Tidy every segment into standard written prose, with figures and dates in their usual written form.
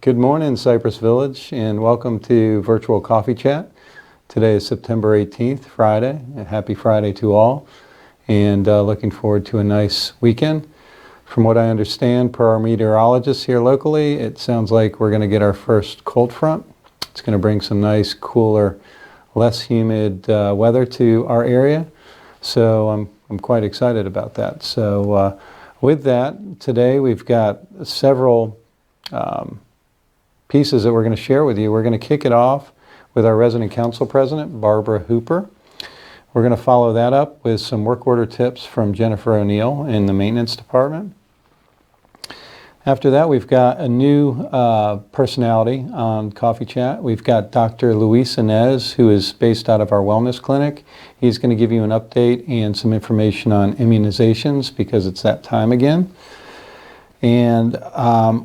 Good morning, Cypress Village, and welcome to Virtual Coffee Chat. Today is September 18th, Friday. Happy Friday to all, and looking forward to a nice weekend. From what I understand, per our meteorologist here locally, it sounds like we're going to get our first cold front. It's going to bring some nice, cooler, less humid weather to our area, so I'm quite excited about that. So with that, today we've got several pieces that we're going to share with you. We're going to kick it off with our resident council president, Barbara Hooper. We're going to follow that up with some work order tips from Jennifer O'Neill in the maintenance department. After that, we've got a new personality on Coffee Chat. We've got Dr. Luis Anez, who is based out of our wellness clinic. He's going to give you an update and some information on immunizations because it's that time again. And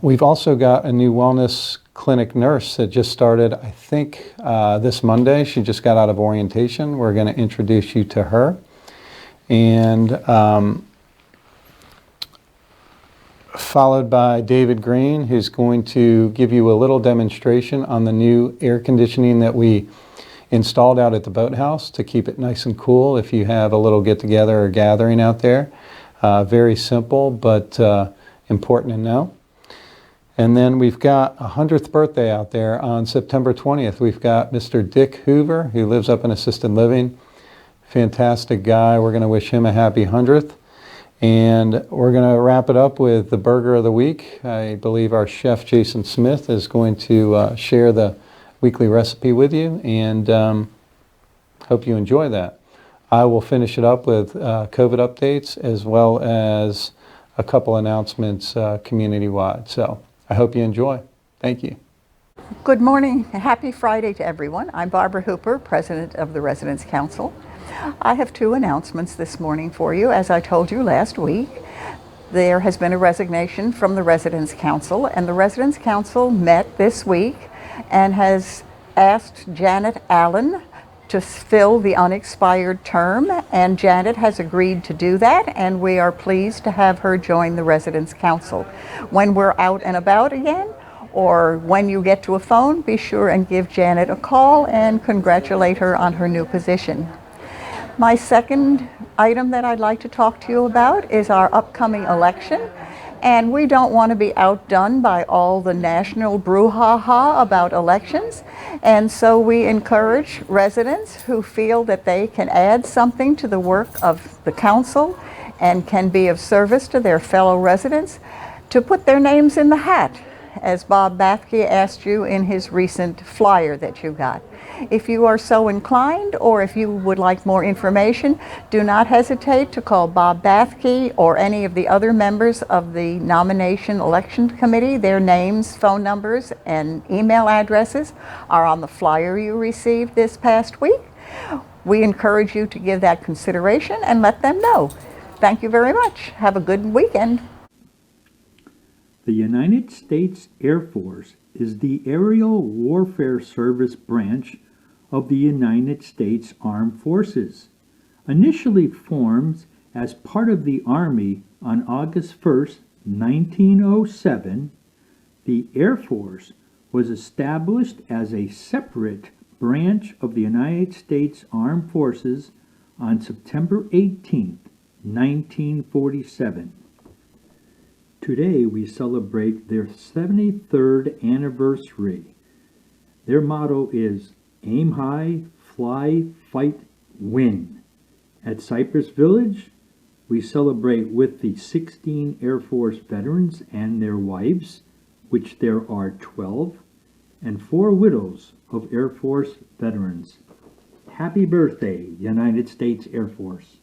we've also got a new wellness clinic nurse that just started, I think, this Monday. She just got out of orientation. We're going to introduce you to her. And followed by David Green, who's going to give you a little demonstration on the new air conditioning that we installed out at the boathouse to keep it nice and cool if you have a little get-together or gathering out there. Very simple, but important to know. And then we've got a 100th birthday out there on September 20th. We've got Mr. Dick Hoover, who lives up in assisted living. Fantastic guy. We're going to wish him a happy 100th. And we're going to wrap it up with the burger of the week. I believe our chef, Jason Smith, is going to share the weekly recipe with you, and hope you enjoy that. I will finish it up with COVID updates as well as a couple announcements community-wide. So I hope you enjoy. Thank you. Good morning. Happy Friday to everyone. I'm Barbara Hooper, President of the Residents Council. I have two announcements this morning for you. As I told you last week, there has been a resignation from the Residents Council, and the Residents Council met this week and has asked Janet Allen to fill the unexpired term, and Janet has agreed to do that, and we are pleased to have her join the Residents Council. When we're out and about again, or when you get to a phone, be sure and give Janet a call and congratulate her on her new position. My second item that I'd like to talk to you about is our upcoming election. And we don't want to be outdone by all the national brouhaha about elections. And so we encourage residents who feel that they can add something to the work of the council and can be of service to their fellow residents to put their names in the hat, as Bob Bathke asked you in his recent flyer that you got. If you are so inclined, or if you would like more information, do not hesitate to call Bob Bathke or any of the other members of the Nomination Election Committee. Their names, phone numbers, and email addresses are on the flyer you received this past week. We encourage you to give that consideration and let them know. Thank you very much. Have a good weekend. The United States Air Force is the aerial warfare service branch of the United States Armed Forces. Initially formed as part of the Army on August 1st, 1907, the Air Force was established as a separate branch of the United States Armed Forces on September 18th, 1947. Today we celebrate their 73rd anniversary. Their motto is Aim High, Fly, Fight, Win. At Cypress Village, we celebrate with the 16 Air Force veterans and their wives, which there are 12, and 4 widows of Air Force veterans. Happy birthday, United States Air Force.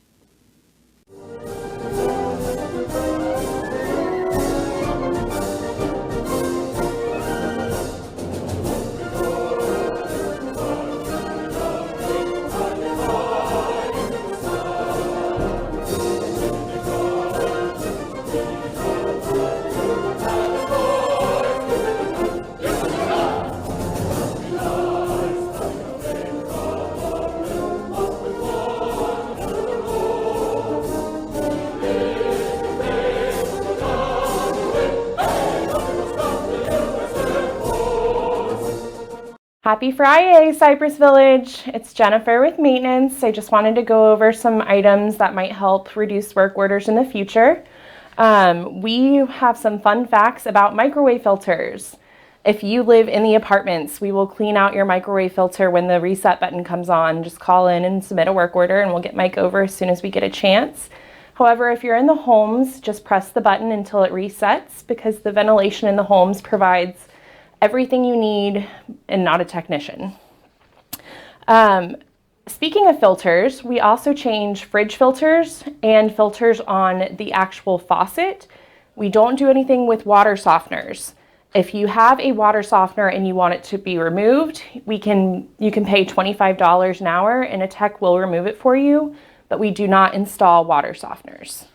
Happy Friday, Cypress Village. It's Jennifer with maintenance. I just wanted to go over some items that might help reduce work orders in the future. We have some fun facts about microwave filters. If you live in the apartments, we will clean out your microwave filter when the reset button comes on. Just call in and submit a work order and we'll get Mike over as soon as we get a chance. However, if you're in the homes, just press the button until it resets because the ventilation in the homes provides everything you need and not a technician. Speaking of filters, we also change fridge filters and filters on the actual faucet. We don't do anything with water softeners. If you have a water softener and you want it to be removed, you can pay $25 an hour and a tech will remove it for you, but we do not install water softeners.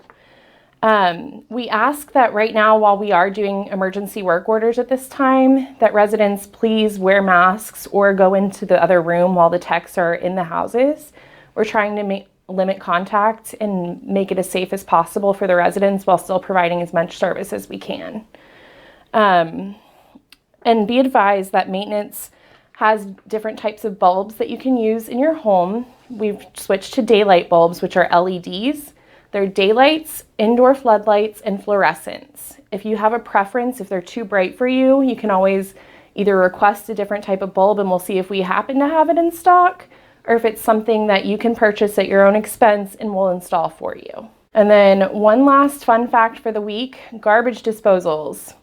We ask that right now, while we are doing emergency work orders at this time, that residents please wear masks or go into the other room while the techs are in the houses. We're trying to limit contact and make it as safe as possible for the residents while still providing as much service as we can. And be advised that maintenance has different types of bulbs that you can use in your home. We've switched to daylight bulbs, which are LEDs. They're daylights, indoor floodlights, and fluorescents. If you have a preference, if they're too bright for you, you can always either request a different type of bulb and we'll see if we happen to have it in stock, or if it's something that you can purchase at your own expense and we'll install for you. And then one last fun fact for the week, garbage disposals.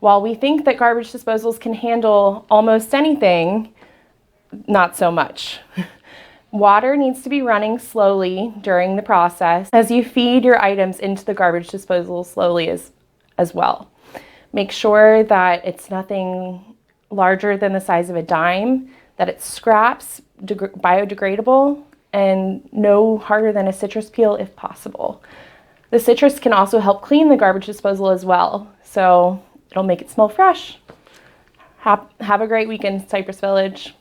While we think that garbage disposals can handle almost anything, not so much. Water needs to be running slowly during the process as you feed your items into the garbage disposal slowly as well. Make sure that it's nothing larger than the size of a dime, that it's scraps, biodegradable, and no harder than a citrus peel if possible. The citrus can also help clean the garbage disposal as well, so it'll make it smell fresh. Have a great weekend, Cypress Village.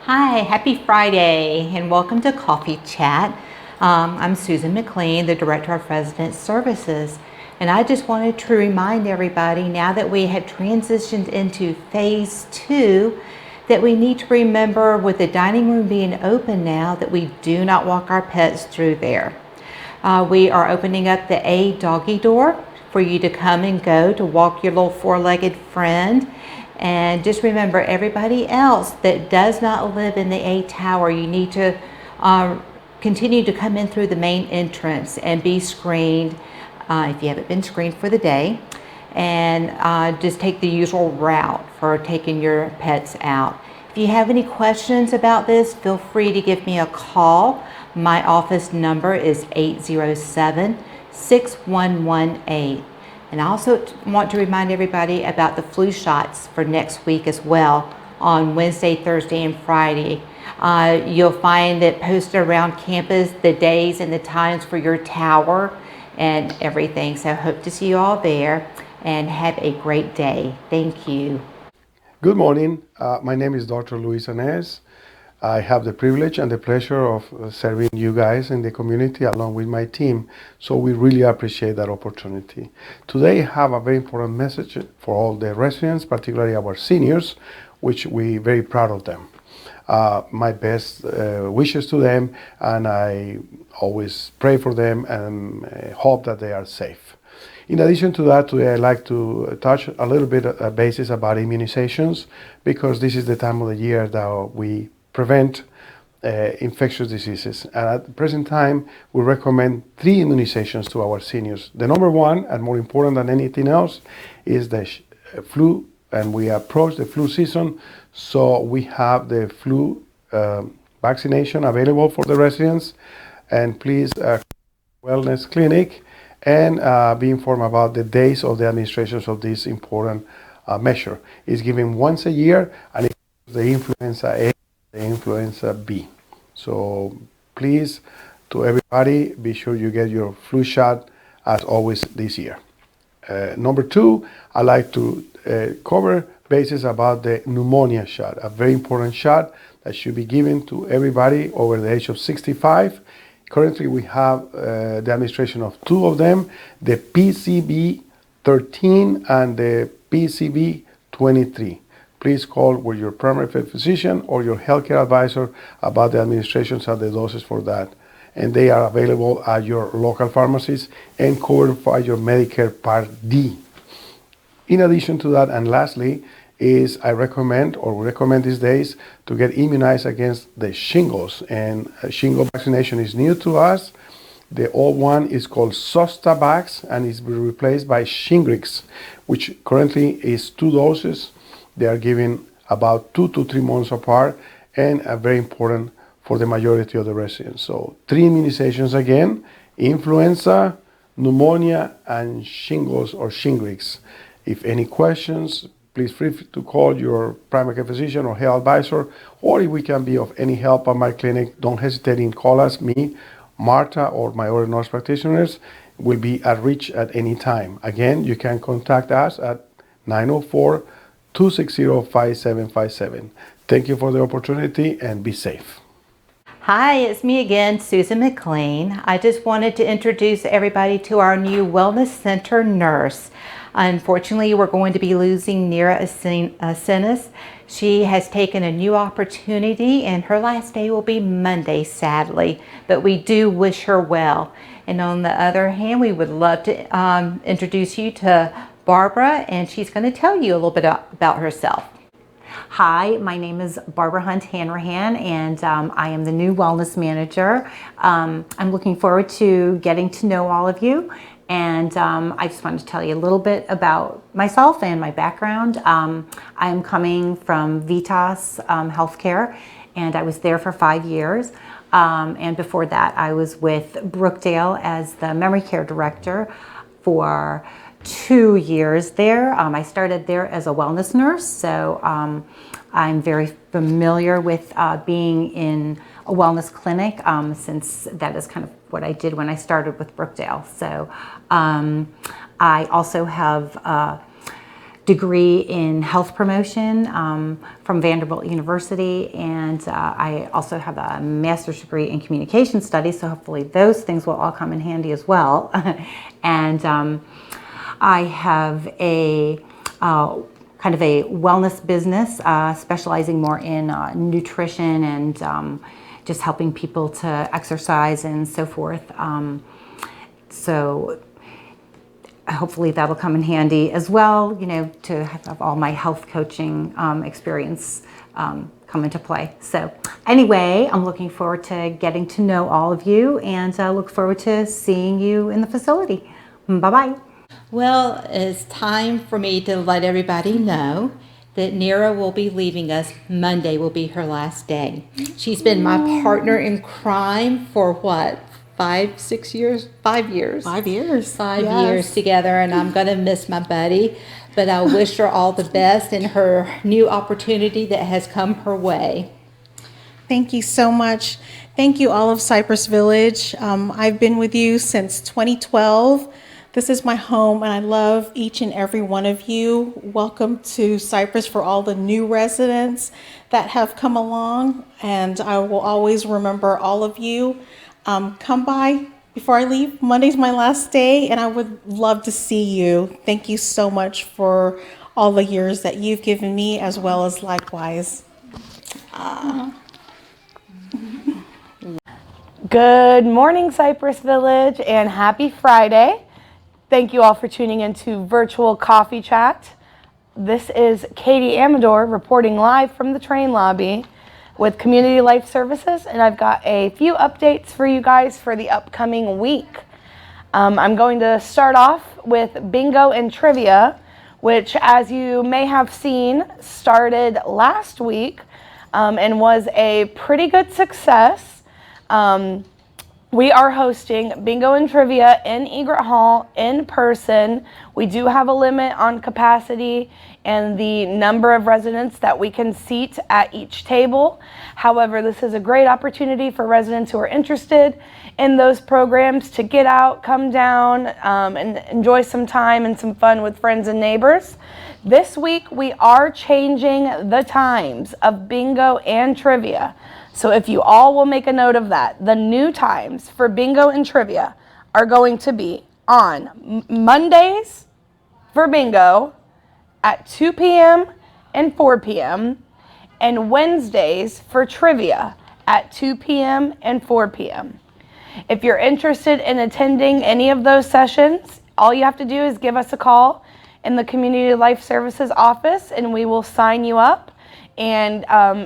Hi, happy Friday and welcome to Coffee Chat. I'm Susan McLean, the Director of Resident Services, and I just wanted to remind everybody now that we have transitioned into phase 2 that we need to remember with the dining room being open now that we do not walk our pets through there. We are opening up the A doggy door for you to come and go to walk your little four-legged friend. And just remember, everybody else that does not live in the A tower, you need to continue to come in through the main entrance and be screened if you haven't been screened for the day. And just take the usual route for taking your pets out. If you have any questions about this, feel free to give me a call. My office number is 807-6118. And I also want to remind everybody about the flu shots for next week as well on Wednesday, Thursday, and Friday. You'll find it posted around campus, the days and the times for your tower and everything. So hope to see you all there and have a great day. Thank you. Good morning. My name is Dr. Luis Anez. I have the privilege and the pleasure of serving you guys in the community along with my team, so we really appreciate that opportunity. Today I have a very important message for all the residents, particularly our seniors, which we're very proud of them. My best wishes to them, and I always pray for them and hope that they are safe. In addition to that, today I'd like to touch a little bit basis about immunizations, because this is the time of the year that we prevent infectious diseases. And at the present time, we recommend 3 immunizations to our seniors. The number one, and more important than anything else, is the flu, and we approach the flu season, so we have the flu vaccination available for the residents. And please, wellness clinic, and be informed about the days of the administrations of this important measure. It's given once a year, and it's the influenza A, the influenza B. So please, to everybody, be sure you get your flu shot as always this year. Number 2, I like to cover bases about the pneumonia shot, a very important shot that should be given to everybody over the age of 65. Currently, we have the administration of 2 of them, the PCV 13 and the PCV 23. please call with your primary physician or your healthcare advisor about the administrations and the doses for that. And they are available at your local pharmacies and covered by your Medicare Part D. In addition to that, and lastly, is I recommend these days to get immunized against the shingles. And shingle vaccination is new to us. The old one is called Zostavax and is replaced by Shingrix, which currently is 2 doses. They are given about 2 to 3 months apart and are very important for the majority of the residents. So 3 immunizations again: influenza, pneumonia, and shingles or Shingrix. If any questions, please feel free to call your primary care physician or health advisor, or if we can be of any help at my clinic, don't hesitate in call us, me, Marta, or my other nurse practitioners will be at reach at any time. Again, you can contact us at 904-260-5757. Thank you for the opportunity and be safe. Hi, it's me again, Susan McLean. I just wanted to introduce everybody to our new Wellness Center nurse. Unfortunately, we're going to be losing Nira Anez. She has taken a new opportunity and her last day will be Monday, sadly, but we do wish her well. And on the other hand, we would love to introduce you to Barbara, and she's going to tell you a little bit about herself. Hi, my name is Barbara Hunt Hanrahan, and I am the new wellness manager. I'm looking forward to getting to know all of you, and I just wanted to tell you a little bit about myself and my background. I'm coming from Vitas Healthcare, and I was there for 5 years. And before that, I was with Brookdale as the memory care director for 2 years there. I started there as a wellness nurse, so I'm very familiar with being in a wellness clinic since that is kind of what I did when I started with Brookdale. So I also have a degree in health promotion from Vanderbilt University, and I also have a master's degree in communication studies, so hopefully those things will all come in handy as well. And I have a kind of a wellness business specializing more in nutrition and just helping people to exercise and so forth. So hopefully that'll come in handy as well, you know, to have all my health coaching experience come into play. So anyway, I'm looking forward to getting to know all of you, and I look forward to seeing you in the facility. Bye-bye. Well, it's time for me to let everybody know that Nira will be leaving us. Monday will be her last day. She's been my partner in crime for what, 5 years? 5 years. 5 years. 5 Yes. years together, and I'm going to miss my buddy, but I wish her all the best in her new opportunity that has come her way. Thank you so much. Thank you, all of Cypress Village. I've been with you since 2012. This is my home, and I love each and every one of you. Welcome to Cypress for all the new residents that have come along, and I will always remember all of you. Come by before I leave. Monday's my last day, and I would love to see you. Thank you so much for all the years that you've given me, as well as likewise. Good morning, Cypress Village, and happy Friday. Thank you all for tuning into Virtual Coffee Chat. This is Katie Amador reporting live from the train lobby with Community Life Services, and I've got a few updates for you guys for the upcoming week. I'm going to start off with bingo and trivia, which, as you may have seen, started last week and was a pretty good success. We are hosting bingo and trivia in Egret Hall in person. We do have a limit on capacity and the number of residents that we can seat at each table. However, this is a great opportunity for residents who are interested in those programs to get out, come down, and enjoy some time and some fun with friends and neighbors. This week, we are changing the times of bingo and trivia. So if you all will make a note of that, the new times for bingo and trivia are going to be on Mondays for bingo at 2 p.m. and 4 p.m., and Wednesdays for trivia at 2 p.m. and 4 p.m. If you're interested in attending any of those sessions, all you have to do is give us a call in the Community Life Services office and we will sign you up. And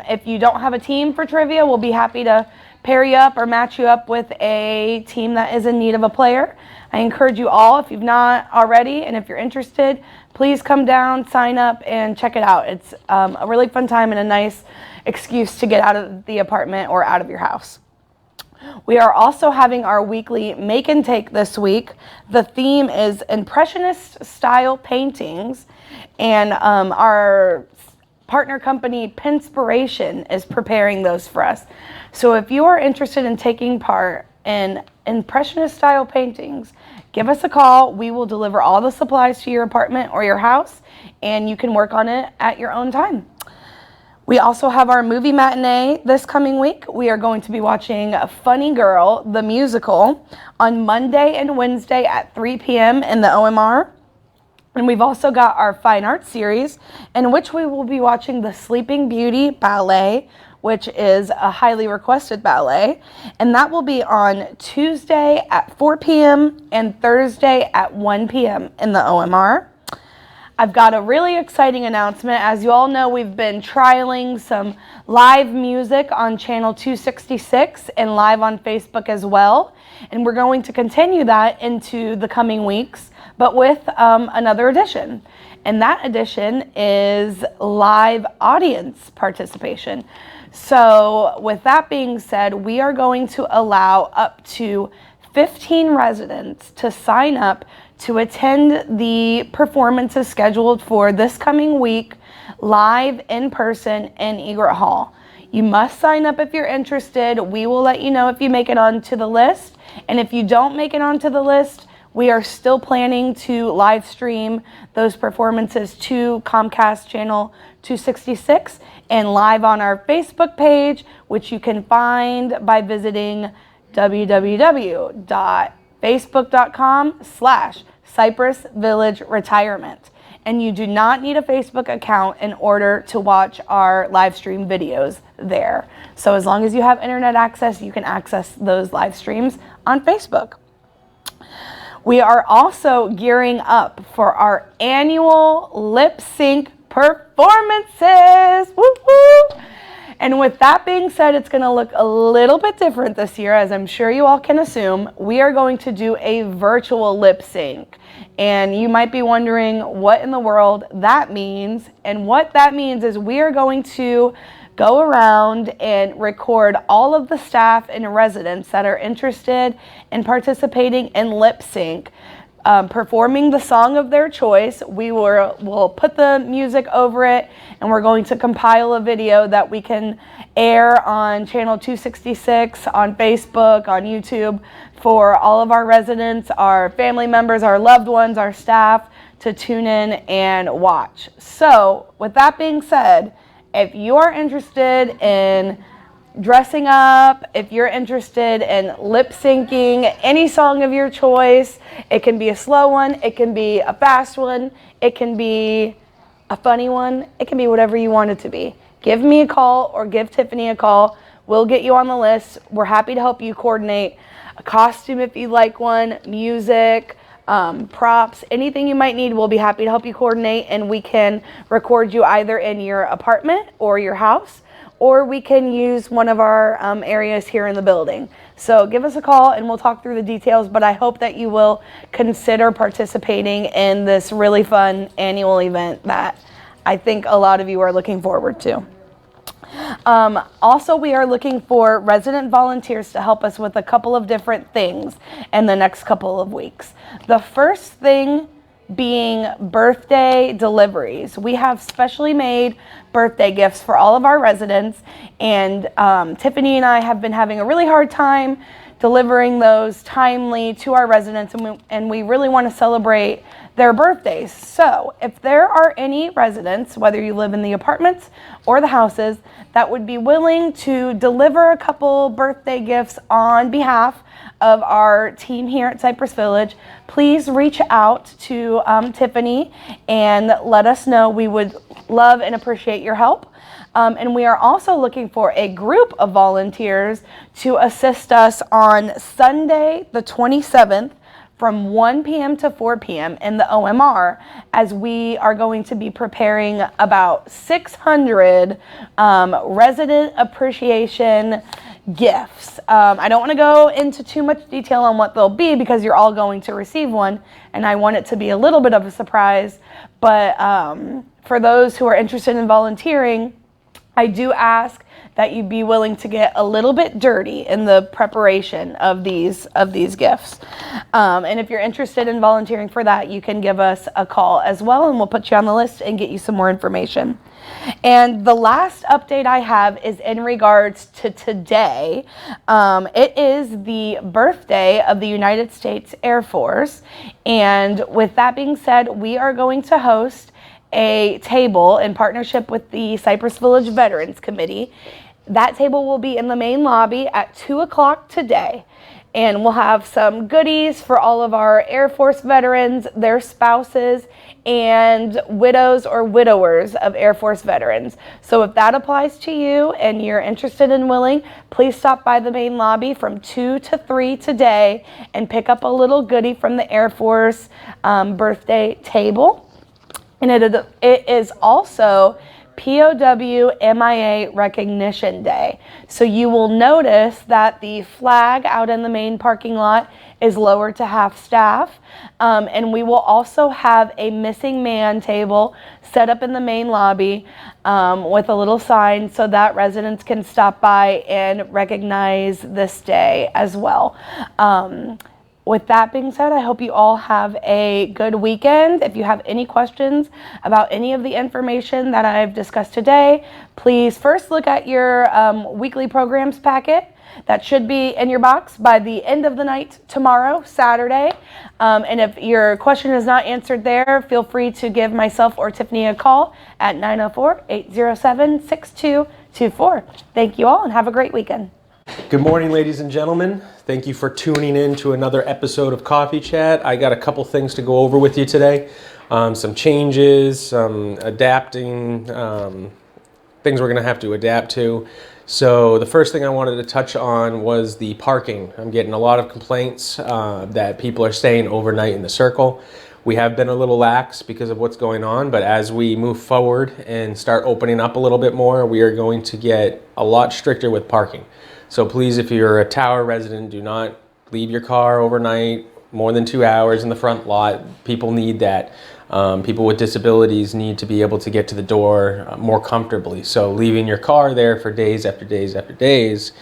if you don't have a team for trivia, we'll be happy to pair you up or match you up with a team that is in need of a player. I encourage you all, if you've not already, and if you're interested, please come down, sign up, and check it out. It's a really fun time and a nice excuse to get out of the apartment or out of your house. We are also having our weekly Make and Take this week. The theme is Impressionist style paintings, and our partner company Pinspiration is preparing those for us. So if you are interested in taking part in Impressionist style paintings, give us a call. We will deliver all the supplies to your apartment or your house, and you can work on it at your own time. We also have our movie matinee this coming week. We are going to be watching Funny Girl, the musical, on Monday and Wednesday at 3 p.m. in the OMR. And we've also got our fine arts series, in which we will be watching the Sleeping Beauty ballet, which is a highly requested ballet. And that will be on Tuesday at 4 p.m. and Thursday at 1 p.m. in the OMR. I've got a really exciting announcement. As you all know, we've been trialing some live music on channel 266 and live on Facebook as well. And we're going to continue that into the coming weeks, but with another edition. And that edition is live audience participation. So with that being said, we are going to allow up to 15 residents to sign up to attend the performances scheduled for this coming week live in person in Egret Hall. You must sign up if you're interested. We will let you know if you make it onto the list. And if you don't make it onto the list, we are still planning to live stream those performances to Comcast channel 266 and live on our Facebook page, which you can find by visiting www.facebook.com/Cypress Village Retirement. And you do not need a Facebook account in order to watch our live stream videos there. So as long as you have internet access, you can access those live streams on Facebook. We are also gearing up for our annual lip sync performances. Woo woo! And with that being said, it's going to look a little bit different this year, as I'm sure you all can assume. We are going to do a virtual lip sync. And you might be wondering what in the world that means. And what that means is we are going to go around and record all of the staff and residents that are interested in participating in lip sync, performing the song of their choice. We'll put the music over it, and we're going to compile a video that we can air on channel 266, on Facebook, on YouTube, for all of our residents, our family members, our loved ones, our staff to tune in and watch. So with that being said, if you're interested in dressing up, if you're interested in lip syncing any song of your choice, it can be a slow one, it can be a fast one, it can be a funny one, it can be whatever you want it to be. Give me a call or give Tiffany a call. We'll get you on the list. We're happy to help you coordinate a costume if you like one, music, props, anything you might need. We'll be happy to help you coordinate, and we can record you either in your apartment or your house, or we can use one of our areas here in the building. So give us a call and we'll talk through the details, but I hope that you will consider participating in this really fun annual event that I think a lot of you are looking forward to. Also, we are looking for resident volunteers to help us with a couple of different things in the next couple of weeks. The first thing being birthday deliveries. We have specially made birthday gifts for all of our residents, and Tiffany and I have been having a really hard time delivering those timely to our residents, and we really want to celebrate their birthdays. So if there are any residents, whether you live in the apartments or the houses, that would be willing to deliver a couple birthday gifts on behalf of our team here at Cypress Village, please reach out to Tiffany and let us know. We would love and appreciate your help. And we are also looking for a group of volunteers to assist us on Sunday, the 27th, from 1 p.m. to 4 p.m. in the OMR, as we are going to be preparing about 600 resident appreciation gifts. I don't want to go into too much detail on what they'll be because you're all going to receive one, and I want it to be a little bit of a surprise. But for those who are interested in volunteering, I do ask that you be willing to get a little bit dirty in the preparation of these gifts. And if you're interested in volunteering for that, you can give us a call as well, and we'll put you on the list and get you some more information. And the last update I have is in regards to today. It is the birthday of the United States Air Force. And with that being said, we are going to host a table in partnership with the Cypress Village Veterans Committee. That table will be in the main lobby at 2 o'clock today. And we'll have some goodies for all of our Air Force veterans, their spouses, and widows or widowers of Air Force veterans. So if that applies to you and you're interested and willing, please stop by the main lobby from 2 to 3 today and pick up a little goodie from the Air Force birthday table. And it is also POW MIA Recognition Day. So you will notice that the flag out in the main parking lot is lowered to half staff. And we will also have a missing man table set up in the main lobby with a little sign so that residents can stop by and recognize this day as well. With that being said, I hope you all have a good weekend. If you have any questions about any of the information that I've discussed today, please first look at your weekly programs packet. That should be in your box by the end of the night tomorrow, Saturday. And if your question is not answered there, feel free to give myself or Tiffany a call at 904-807-6224. Thank you all and have a great weekend. Good morning, ladies and gentlemen. Thank you for tuning in to another episode of Coffee Chat. I got a couple things to go over with you today. Some changes, some adapting, things we're going to have to adapt to. So the first thing I wanted to touch on was the parking. I'm getting a lot of complaints that people are staying overnight in the circle. We have been a little lax because of what's going on, but as we move forward and start opening up a little bit more, we are going to get a lot stricter with parking. So please, if you're a tower resident, do not leave your car overnight more than 2 hours in the front lot. People need that. People with disabilities need to be able to get to the door more comfortably. So leaving your car there for days after days after days,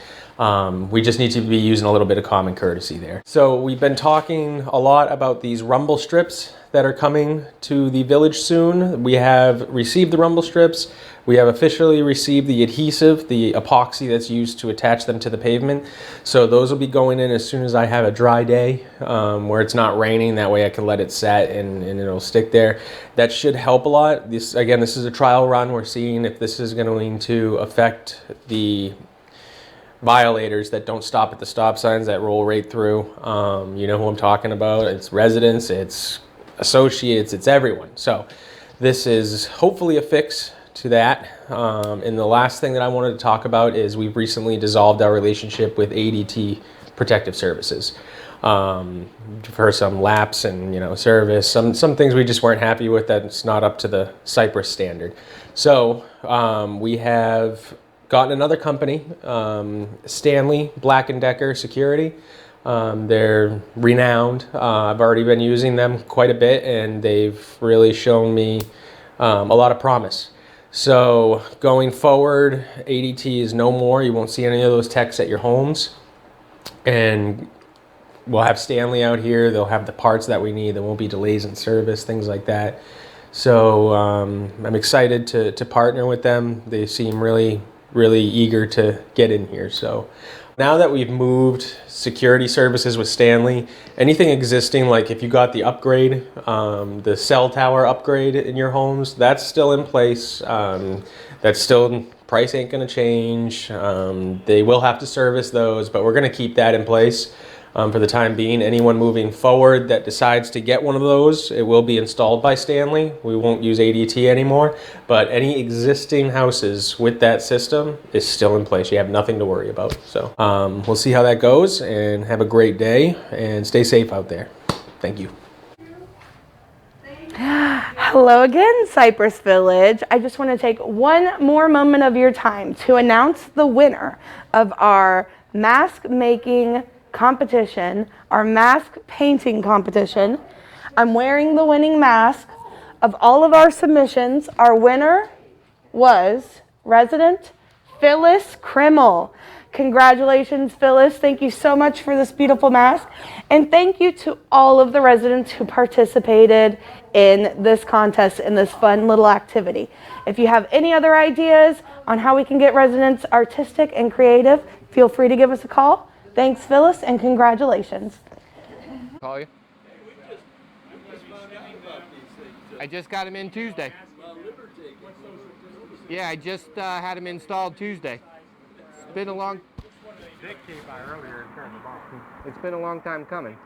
we just need to be using a little bit of common courtesy there. So we've been talking a lot about these rumble strips that are coming to the village soon. We have received the rumble strips. We have officially received the adhesive, the epoxy that's used to attach them to the pavement. So those will be going in as soon as I have a dry day where it's not raining. That way I can let it set and it'll stick there. That should help a lot. This is a trial run. We're seeing if this is going to affect the violators that don't stop at the stop signs, that roll right through. You know who I'm talking about. It's residents, it's associates, it's everyone. So this is hopefully a fix to that. And the last thing that I wanted to talk about is we've recently dissolved our relationship with ADT Protective Services for some lapse and service, some things we just weren't happy with that's not up to the Cypress standard. So we have gotten another company, Stanley Black & Decker Security. They're renowned. I've already been using them quite a bit and they've really shown me a lot of promise. So going forward, ADT is no more. You won't see any of those techs at your homes. And we'll have Stanley out here. They'll have the parts that we need. There won't be delays in service, things like that. So I'm excited to partner with them. They seem really, really eager to get in here. So now that we've moved security services with Stanley, anything existing, like if you got the upgrade, the cell tower upgrade in your homes, that's still in place. That's still, price ain't gonna change. They will have to service those, but we're gonna keep that in place. For the time being, anyone moving forward that decides to get one of those, it will be installed by Stanley. We won't use ADT anymore, but any existing houses with that system is still in place. You have nothing to worry about. So we'll see how that goes, and have a great day and stay safe out there. Thank you. Hello again, Cypress Village. I just want to take one more moment of your time to announce the winner of our mask making competition, our mask painting competition. I'm wearing the winning mask. Of all of our submissions, our winner was resident Phyllis Krimmel. Congratulations, Phyllis. Thank you so much for this beautiful mask. And thank you to all of the residents who participated in this contest, in this fun little activity. If you have any other ideas on how we can get residents artistic and creative, feel free to give us a call. Thanks, Phyllis, and congratulations. Call you? I just got him in Tuesday. Yeah, I just had him installed Tuesday. It's been a long... Dick came by earlier and turned them off. It's been a long time coming.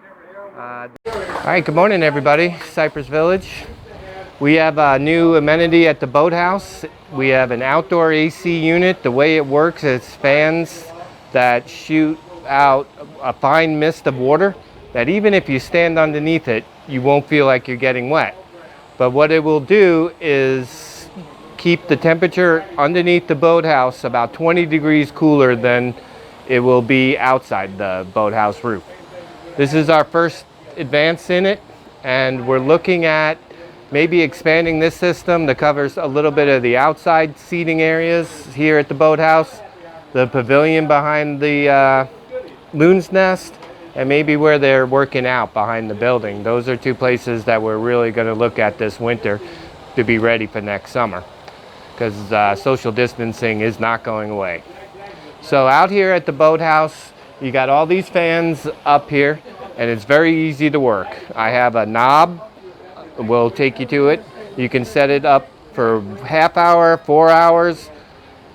All right, good morning, everybody. Cypress Village. We have a new amenity at the boathouse. We have an outdoor AC unit. The way it works is fans that shoot out a fine mist of water that even if you stand underneath it, you won't feel like you're getting wet. But what it will do is keep the temperature underneath the boathouse about 20 degrees cooler than it will be outside the boathouse roof. This is our first advance in it, and we're looking at maybe expanding this system that covers a little bit of the outside seating areas here at the boathouse, the pavilion behind the loon's nest, and maybe where they're working out behind the building. Those are two places that we're really going to look at this winter to be ready for next summer, because social distancing is not going away. So out here at the boathouse, you got all these fans up here, and it's very easy to work. I have a knob, we'll take you to it. You can set it up for half hour, 4 hours.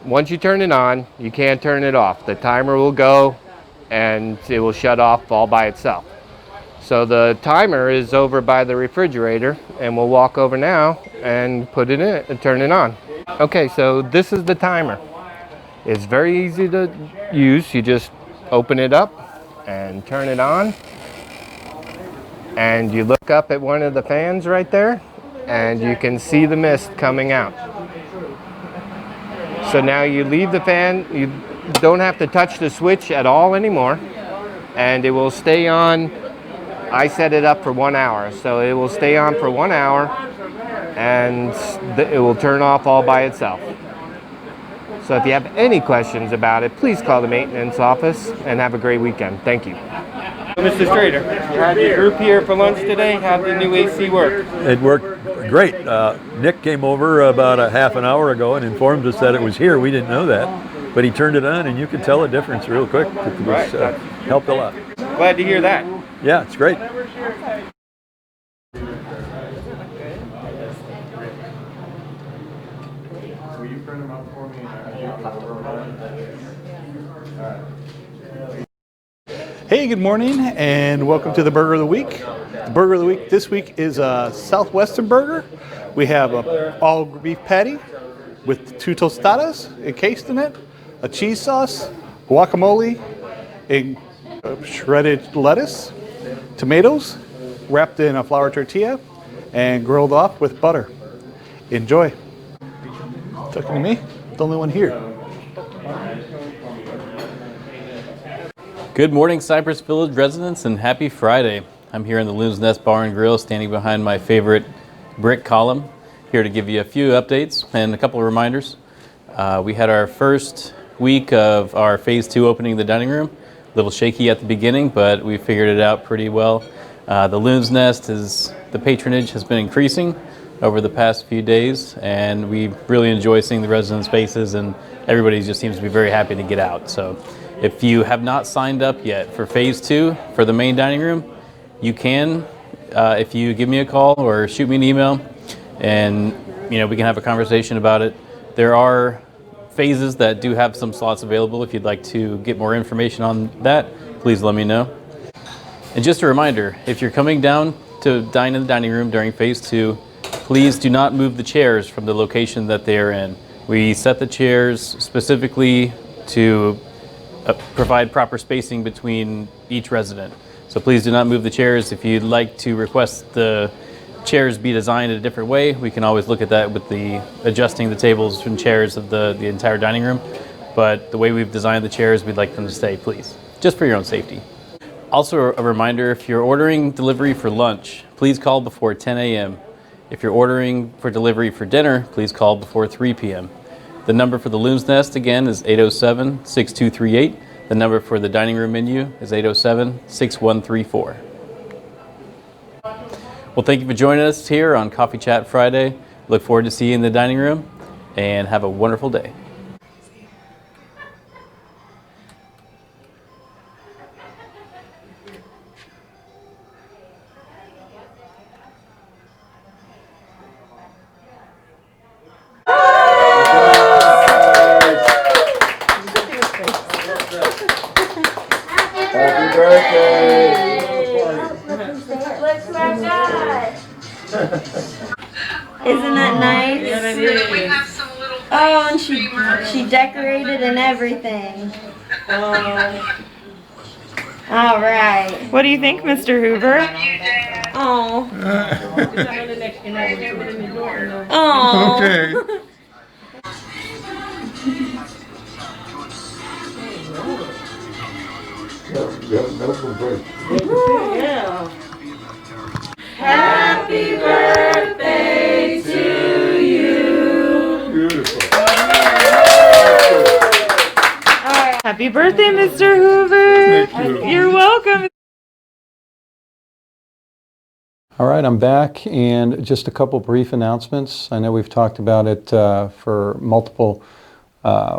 Once you turn it on, you can't turn it off. The timer will go and it will shut off all by itself. So the timer is over by the refrigerator, and we'll walk over now and put it in and turn it on. Okay, so this is the timer. It's very easy to use. You just open it up and turn it on, and you look up at one of the fans right there, and you can see the mist coming out. So now you leave the fan, you don't have to touch the switch at all anymore, and it will stay on. I set it up for 1 hour, so it will stay on for 1 hour, and it will turn off all by itself. So if you have any questions about it, please call the maintenance office, and have a great weekend. Thank you. Mr. Strader, you had your group here for lunch today. How'd the new AC work? It worked great. Nick came over about a half an hour ago and informed us that it was here. We didn't know that, but he turned it on, and you could tell a difference real quick. It was, helped a lot. Glad to hear that. Yeah, it's great. Hey, good morning, and welcome to the Burger of the Week. The Burger of the Week this week is a Southwestern burger. We have a all beef patty with 2 tostadas encased in it, a cheese sauce, guacamole, a shredded lettuce, tomatoes wrapped in a flour tortilla, and grilled off with butter. Enjoy. Talking to me, the only one here. Good morning, Cypress Village residents, and happy Friday. I'm here in the Loon's Nest Bar and Grill, standing behind my favorite brick column, here to give you a few updates and a couple of reminders. We had our first week of our phase 2 opening the dining room. A little shaky at the beginning, but we figured it out pretty well. The Loon's Nest the patronage has been increasing over the past few days, and we really enjoy seeing the residents' faces, and everybody just seems to be very happy to get out. So if you have not signed up yet for phase 2 for the main dining room, you can if you give me a call or shoot me an email, and we can have a conversation about it. There are phases that do have some slots available. If you'd like to get more information on that, please let me know. And just a reminder, if you're coming down to dine in the dining room during phase 2, please do not move the chairs from the location that they are in. We set the chairs specifically to provide proper spacing between each resident. So please do not move the chairs. If you'd like to request the chairs be designed in a different way, we can always look at that with the adjusting the tables and chairs of the entire dining room. But the way we've designed the chairs, we'd like them to stay, please, just for your own safety. Also a reminder, if you're ordering delivery for lunch, please call before 10 a.m. If you're ordering for delivery for dinner, please call before 3 p.m. The number for the Loon's Nest, again, is 807-6238. The number for the dining room menu is 807-6134. Well, thank you for joining us here on Coffee Chat Friday. Look forward to seeing you in the dining room, and have a wonderful day. Happy birthday! Look who I got! Isn't that nice? Yeah, that is. Oh, and she decorated and everything. All right. What do you think, Mr. Hoover? Oh. Oh. Okay. Yeah. Happy birthday to you. Beautiful. Happy birthday, Mr. Hoover. Thank you. You're welcome. All right, I'm back, and just a couple brief announcements. I know we've talked about it for multiple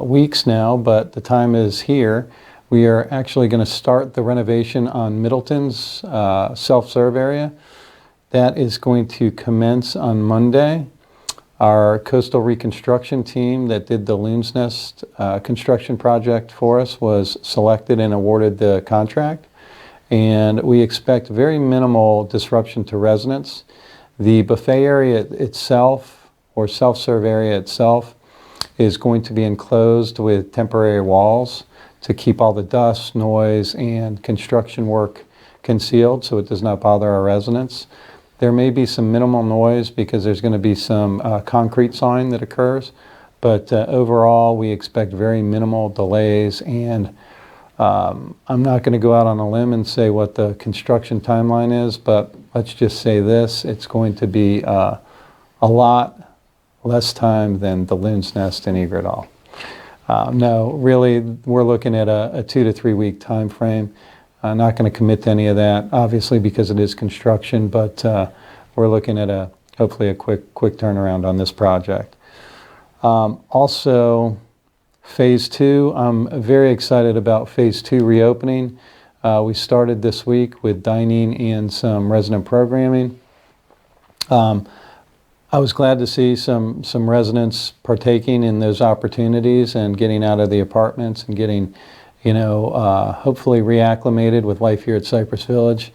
weeks now, but the time is here. We are actually going to start the renovation on Middleton's self-serve area. That is going to commence on Monday. Our coastal reconstruction team that did the Loon's Nest construction project for us was selected and awarded the contract. And we expect very minimal disruption to residents. The buffet area itself, or self-serve area itself, is going to be enclosed with temporary walls to keep all the dust, noise, and construction work concealed so it does not bother our residents. There may be some minimal noise because there's going to be some concrete sawing that occurs, but overall we expect very minimal delays, and I'm not going to go out on a limb and say what the construction timeline is, but let's just say this: it's going to be a lot less time than the Loon's Nest in Egredal. No, really, we're looking at a 2 to 3 week time frame. Not going to commit to any of that, obviously, because it is construction, but we're looking at hopefully a quick turnaround on this project. Also, Phase 2, I'm very excited about Phase 2 reopening. We started this week with dining and some resident programming. I was glad to see some residents partaking in those opportunities and getting out of the apartments and getting, hopefully reacclimated with life here at Cypress Village.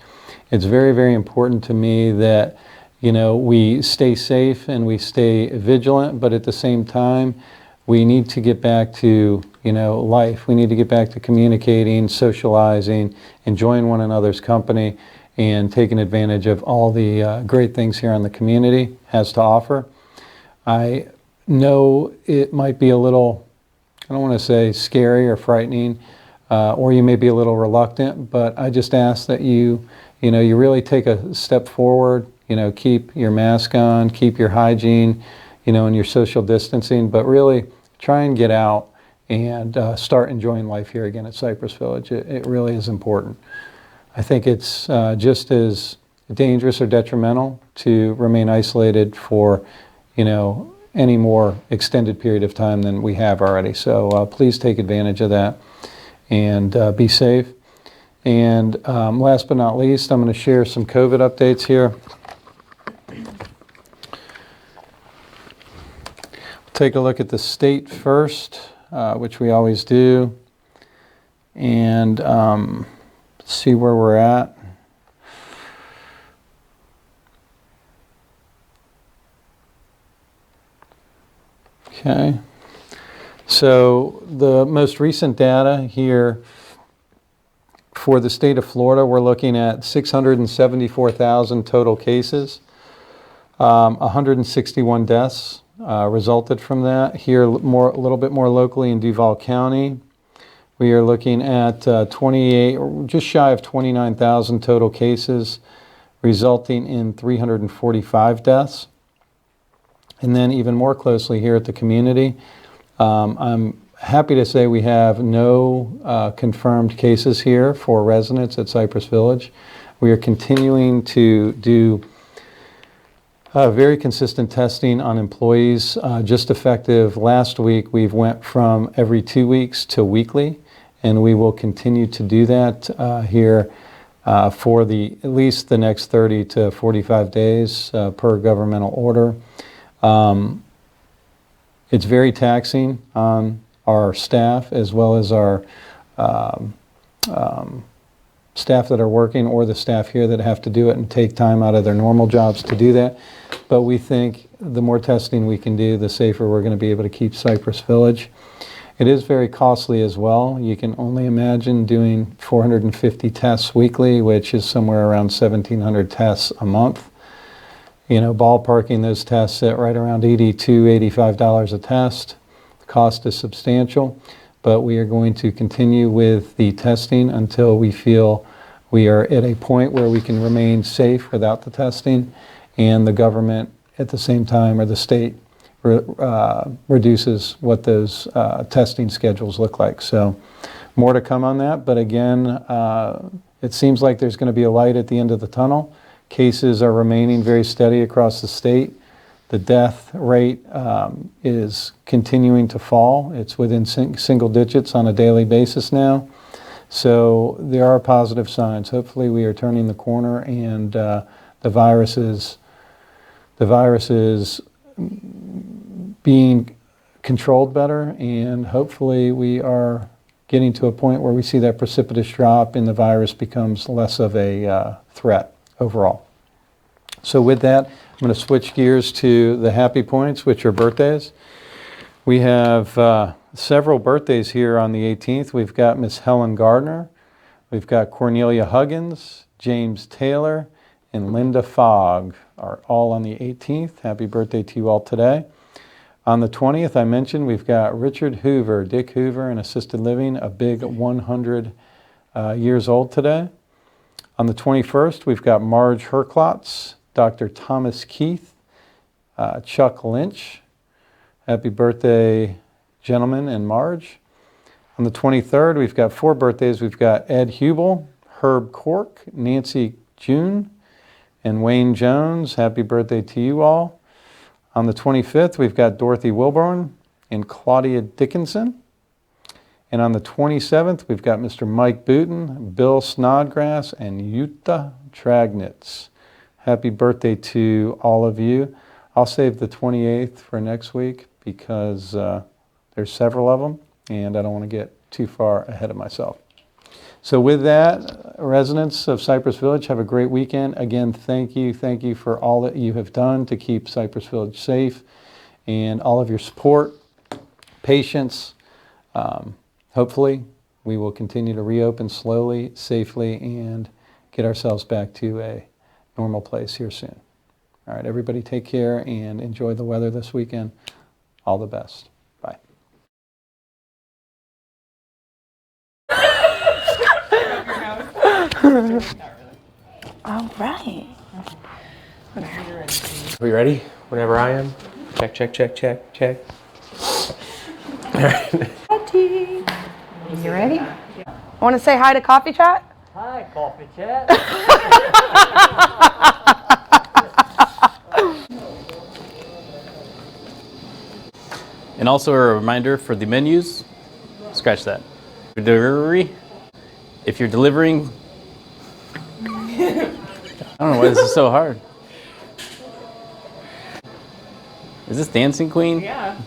It's very, very important to me that, we stay safe and we stay vigilant, but at the same time, we need to get back to, life. We need to get back to communicating, socializing, enjoying one another's company, and taking advantage of all the great things here on the community has to offer. I know it might be a little, I don't want to say scary or frightening, or you may be a little reluctant, but I just ask that you really take a step forward, keep your mask on, keep your hygiene, and your social distancing, but really try and get out and start enjoying life here again at Cypress Village. It really is important. I think it's just as dangerous or detrimental to remain isolated for, any more extended period of time than we have already. So please take advantage of that and be safe. And last but not least, I'm going to share some COVID updates here. Take a look at the state first, which we always do, and see where we're at. Okay. So the most recent data here for the state of Florida, we're looking at 674,000 total cases. 161 deaths resulted from that. Here, a little bit more locally in Duval County, we are looking at 28, or just shy of 29,000 total cases, resulting in 345 deaths. And then even more closely here at the community, I'm happy to say we have no confirmed cases here for residents at Cypress Village. We are continuing to do very consistent testing on employees. Just effective last week, we've went from every 2 weeks to weekly, and we will continue to do that here for at least the next 30 to 45 days per governmental order. It's very taxing on our staff as well as our staff that are working, or the staff here that have to do it and take time out of their normal jobs to do that. But we think the more testing we can do, the safer we're going to be able to keep Cypress Village. It is very costly as well. You can only imagine doing 450 tests weekly, which is somewhere around 1,700 tests a month. You know, ballparking those tests at right around $82, $85 a test. The cost is substantial, but we are going to continue with the testing until we feel we are at a point where we can remain safe without the testing, and the government at the same time, or the state, reduces what those testing schedules look like. So more to come on that, but again, it seems like there's going to be a light at the end of the tunnel. Cases are remaining very steady across the state. The death rate is continuing to fall. It's within single digits on a daily basis now. So there are positive signs. Hopefully we are turning the corner, and the virus is being controlled better, and hopefully we are getting to a point where we see that precipitous drop and the virus becomes less of a threat overall. So with that, I'm going to switch gears to the happy points, which are birthdays. We have several birthdays here on the 18th. We've got Miss Helen Gardner, we've got Cornelia Huggins, James Taylor, and Linda Fogg are all on the 18th. Happy birthday to you all today. On the 20th, I mentioned we've got Richard Hoover, Dick Hoover in assisted living, a big 100 years old today. On the 21st, we've got Marge Herklotz, Dr. Thomas Keith, Chuck Lynch. Happy birthday, gentlemen and Marge. On the 23rd, we've got 4 birthdays. We've got Ed Hubel, Herb Cork, Nancy June, and Wayne Jones. Happy birthday to you all. On the 25th, we've got Dorothy Wilborn and Claudia Dickinson. And on the 27th, we've got Mr. Mike Booten, Bill Snodgrass, and Jutta Tragnitz. Happy birthday to all of you. I'll save the 28th for next week because there's several of them, and I don't want to get too far ahead of myself. So with that, residents of Cypress Village, have a great weekend. Again, thank you for all that you have done to keep Cypress Village safe, and all of your support, patience. Hopefully, we will continue to reopen slowly, safely, and get ourselves back to a normal place here soon. All right, everybody take care and enjoy the weather this weekend. All the best. Bye. All right. Are we ready? Whenever I am. Check, check, check, check, check. All right. You ready? Want to say hi to Coffee Chat? Hi, Coffee Chat. And also a reminder for the menus, scratch that. Delivery, if you're delivering, I don't know why this is so hard. Is this Dancing Queen? Yeah.